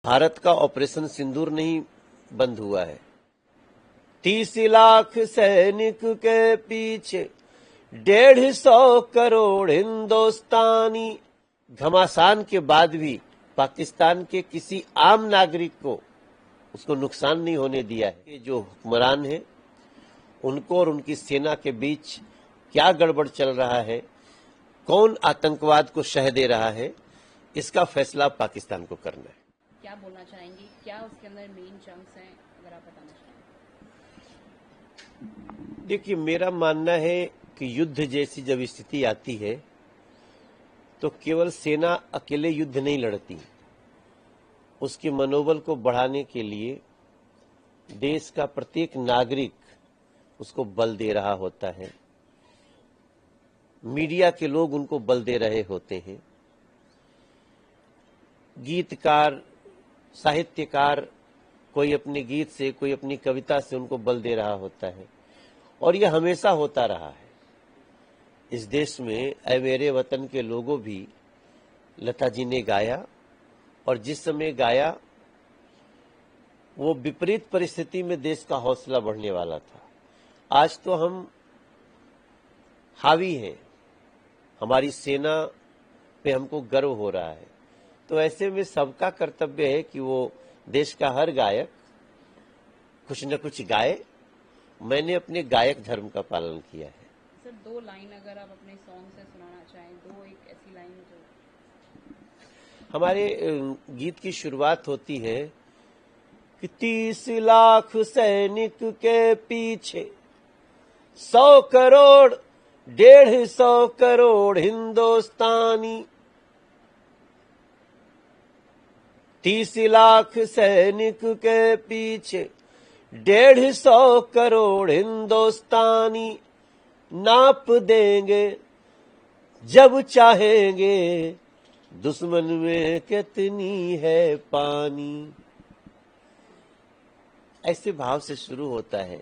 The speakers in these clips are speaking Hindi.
भारत का ऑपरेशन सिंदूर नहीं बंद हुआ है। 30 लाख सैनिक के पीछे 150 करोड़ हिंदुस्तानी। घमासान के बाद भी पाकिस्तान के किसी आम नागरिक को उसको नुकसान नहीं होने दिया है। ये जो हुक्मरान है उनको और उनकी सेना के बीच क्या गड़बड़ चल रहा है, कौन आतंकवाद को शह दे रहा है, इसका फैसला पाकिस्तान को करना है। क्या बोलना चाहेंगे, क्या उसके अंदर मेन चंक्स हैं, अगर आप बताना चाहें? देखिए, मेरा मानना है कि युद्ध जैसी जब स्थिति आती है तो केवल सेना अकेले युद्ध नहीं लड़ती। उसके मनोबल को बढ़ाने के लिए देश का प्रत्येक नागरिक उसको बल दे रहा होता है। मीडिया के लोग उनको बल दे रहे होते हैं। गीतकार, साहित्यकार कोई अपने गीत से, कोई अपनी कविता से उनको बल दे रहा होता है और यह हमेशा होता रहा है। इस देश में ऐ मेरे वतन के लोगों भी लता जी ने गाया और जिस समय गाया वो विपरीत परिस्थिति में देश का हौसला बढ़ने वाला था। आज तो हम हावी हैं, हमारी सेना पे हमको गर्व हो रहा है। तो ऐसे में सबका कर्तव्य है कि वो देश का हर गायक कुछ न कुछ गाए। मैंने अपने गायक धर्म का पालन किया है। सर, 2 लाइन अगर आप अपने सॉन्ग से सुनाना चाहें, एक ऐसी लाइन जो हमारे गीत की शुरुआत होती है कि 30 लाख सैनिक के पीछे 100 करोड़ 150 करोड़ हिंदुस्तानी। 30 लाख सैनिक के पीछे 150 करोड़ हिंदुस्तानी। नाप देंगे जब चाहेंगे दुश्मन में कितनी है पानी। ऐसे भाव से शुरू होता है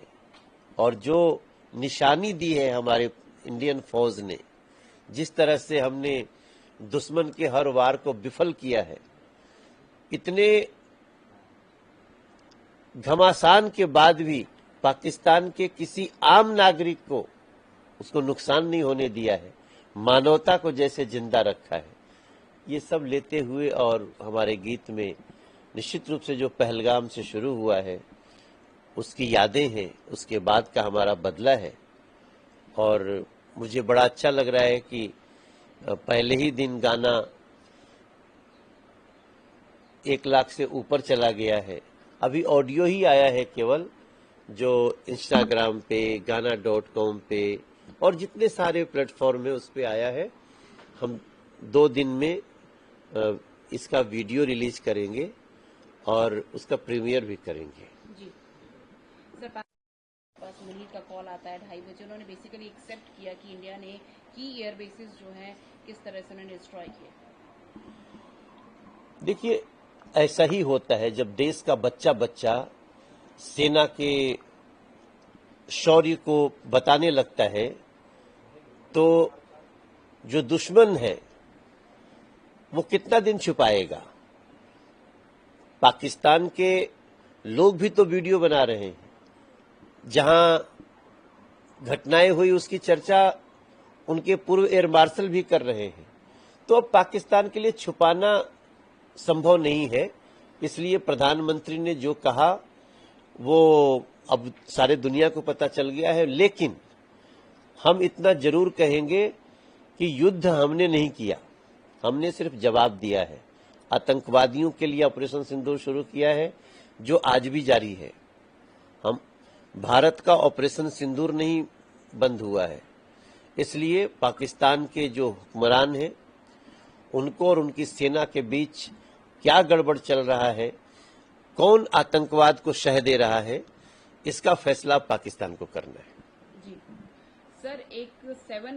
और जो निशानी दी है हमारे इंडियन फौज ने, जिस तरह से हमने दुश्मन के हर वार को विफल किया है, इतने घमासान के बाद भी पाकिस्तान के किसी आम नागरिक को उसको नुकसान नहीं होने दिया है, मानवता को जैसे जिंदा रखा है। ये सब लेते हुए और हमारे गीत में निश्चित रूप से जो पहलगाम से शुरू हुआ है उसकी यादें हैं, उसके बाद का हमारा बदला है। और मुझे बड़ा अच्छा लग रहा है कि पहले ही दिन गाना 1 लाख से ऊपर चला गया है। अभी ऑडियो ही आया है केवल, जो इंस्टाग्राम पे, गाना.com पे और जितने सारे प्लेटफॉर्म है उस पे आया है। हम 2 दिन में इसका वीडियो रिलीज करेंगे और उसका प्रीमियर भी करेंगे। जी सर, पास मुनीर का कॉल आता है 2:30 बजे। उन्होंने बेसिकली एक्सेप्ट किया कि इंडिया ने की एयर बेसिस जो हैं किस तरह से उन्होंने डिस्ट्रॉय किए। देखिए, ऐसा ही होता है जब देश का बच्चा बच्चा सेना के शौर्य को बताने लगता है तो जो दुश्मन है वो कितना दिन छुपाएगा। पाकिस्तान के लोग भी तो वीडियो बना रहे हैं, जहां घटनाएं हुई उसकी चर्चा उनके पूर्व एयर मार्शल भी कर रहे हैं। तो अब पाकिस्तान के लिए छुपाना संभव नहीं है। इसलिए प्रधानमंत्री ने जो कहा वो अब सारे दुनिया को पता चल गया है। लेकिन हम इतना जरूर कहेंगे कि युद्ध हमने नहीं किया, हमने सिर्फ जवाब दिया है। आतंकवादियों के लिए ऑपरेशन सिंदूर शुरू किया है, जो आज भी जारी है। हम भारत का ऑपरेशन सिंदूर नहीं बंद हुआ है। इसलिए पाकिस्तान के जो हुक्मरान हैं उनको और उनकी सेना के बीच क्या गड़बड़ चल रहा है, कौन आतंकवाद को शह दे रहा है, इसका फैसला पाकिस्तान को करना है। जी सर, एक 7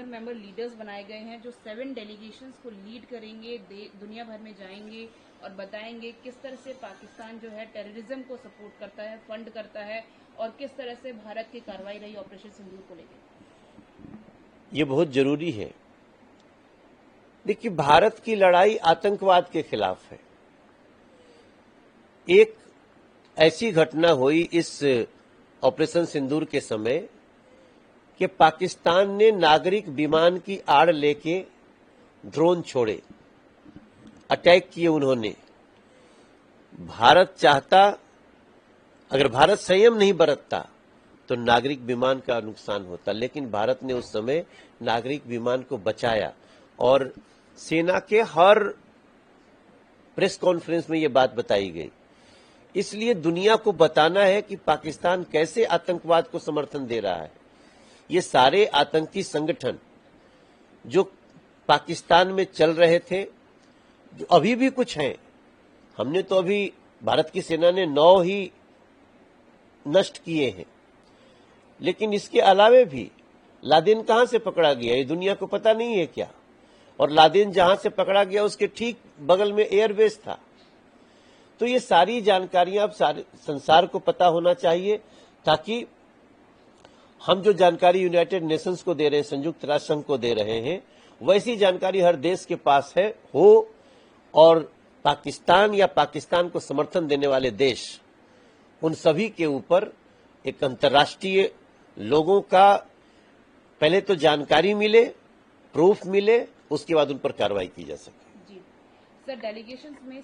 मेंबर लीडर्स बनाए गए हैं जो 7 डेलीगेशंस को लीड करेंगे, दुनिया भर में जाएंगे और बताएंगे किस तरह से पाकिस्तान जो है टेररिज्म को सपोर्ट करता है, फंड करता है और किस तरह से भारत की कार्रवाई रही ऑपरेशन सिंदूर को लेकर। ये बहुत जरूरी है। देखिए, भारत की लड़ाई आतंकवाद के खिलाफ है। एक ऐसी घटना हुई इस ऑपरेशन सिंदूर के समय कि पाकिस्तान ने नागरिक विमान की आड़ लेके ड्रोन छोड़े, अटैक किए उन्होंने। भारत चाहता, अगर भारत संयम नहीं बरतता तो नागरिक विमान का नुकसान होता, लेकिन भारत ने उस समय नागरिक विमान को बचाया और सेना के हर प्रेस कॉन्फ्रेंस में यह बात बताई गई। इसलिए दुनिया को बताना है कि पाकिस्तान कैसे आतंकवाद को समर्थन दे रहा है। ये सारे आतंकी संगठन जो पाकिस्तान में चल रहे थे, जो अभी भी कुछ हैं, हमने तो अभी भारत की सेना ने 9 ही नष्ट किए हैं, लेकिन इसके अलावे भी लादेन कहां से पकड़ा गया ये दुनिया को पता नहीं है क्या? और लादेन जहां से पकड़ा गया उसके ठीक बगल में एयरबेस था। तो ये सारी जानकारियां अब सारे संसार को पता होना चाहिए, ताकि हम जो जानकारी यूनाइटेड नेशंस को दे रहे हैं, संयुक्त राष्ट्र संघ को दे रहे हैं, वैसी जानकारी हर देश के पास है हो, और पाकिस्तान या पाकिस्तान को समर्थन देने वाले देश, उन सभी के ऊपर एक अंतर्राष्ट्रीय लोगों का पहले तो जानकारी मिले, प्रूफ मिले, उसके बाद उन पर कार्रवाई की जा सके। जी सर, डेलीगेशंस में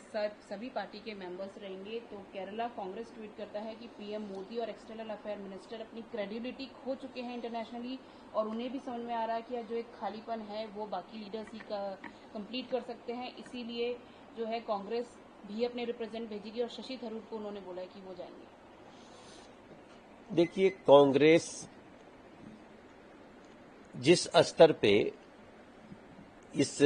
सभी पार्टी के मेंबर्स रहेंगे, तो केरला कांग्रेस ट्वीट करता है कि पीएम मोदी और एक्सटर्नल अफेयर मिनिस्टर अपनी क्रेडिबिलिटी खो चुके हैं इंटरनेशनली, और उन्हें भी समझ में आ रहा है कि जो एक खालीपन है वो बाकी लीडर्स ही का कंप्लीट कर सकते हैं। इसीलिए जो है कांग्रेस भी अपने रिप्रेजेंट भेजेगी, और शशि थरूर को उन्होंने बोला है कि वो जाएंगे। देखिए, कांग्रेस जिस स्तर पे इस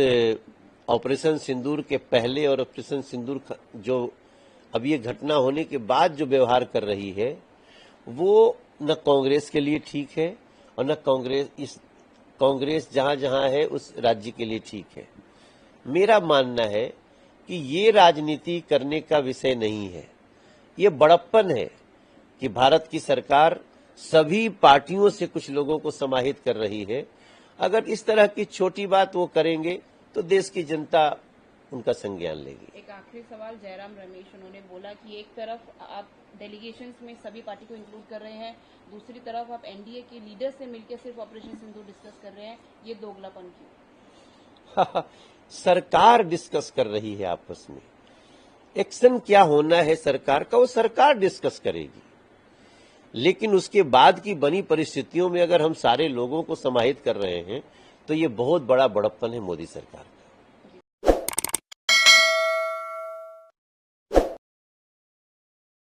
ऑपरेशन सिंदूर के पहले और ऑपरेशन सिंदूर जो अब ये घटना होने के बाद जो व्यवहार कर रही है, वो न कांग्रेस के लिए ठीक है और न कांग्रेस जहां जहां है उस राज्य के लिए ठीक है। मेरा मानना है कि ये राजनीति करने का विषय नहीं है, ये बड़प्पन है कि भारत की सरकार सभी पार्टियों से कुछ लोगों को समाहित कर रही है। अगर इस तरह की छोटी बात वो करेंगे तो देश की जनता उनका संज्ञान लेगी। एक आखिरी सवाल, जयराम रमेश, उन्होंने बोला कि एक तरफ आप डेलीगेशंस में सभी पार्टी को इंक्लूड कर रहे हैं, दूसरी तरफ आप एनडीए के लीडर से मिलकर सिर्फ ऑपरेशन सिंदूर डिस्कस कर रहे हैं, ये दोगलापन क्यों? सरकार डिस्कस कर रही है आपस में। एक्शन क्या होना है सरकार का, वो सरकार डिस्कस करेगी, लेकिन उसके बाद की बनी परिस्थितियों में अगर हम सारे लोगों को समाहित कर रहे हैं तो ये बहुत बड़ा बड़प्पन है मोदी सरकार।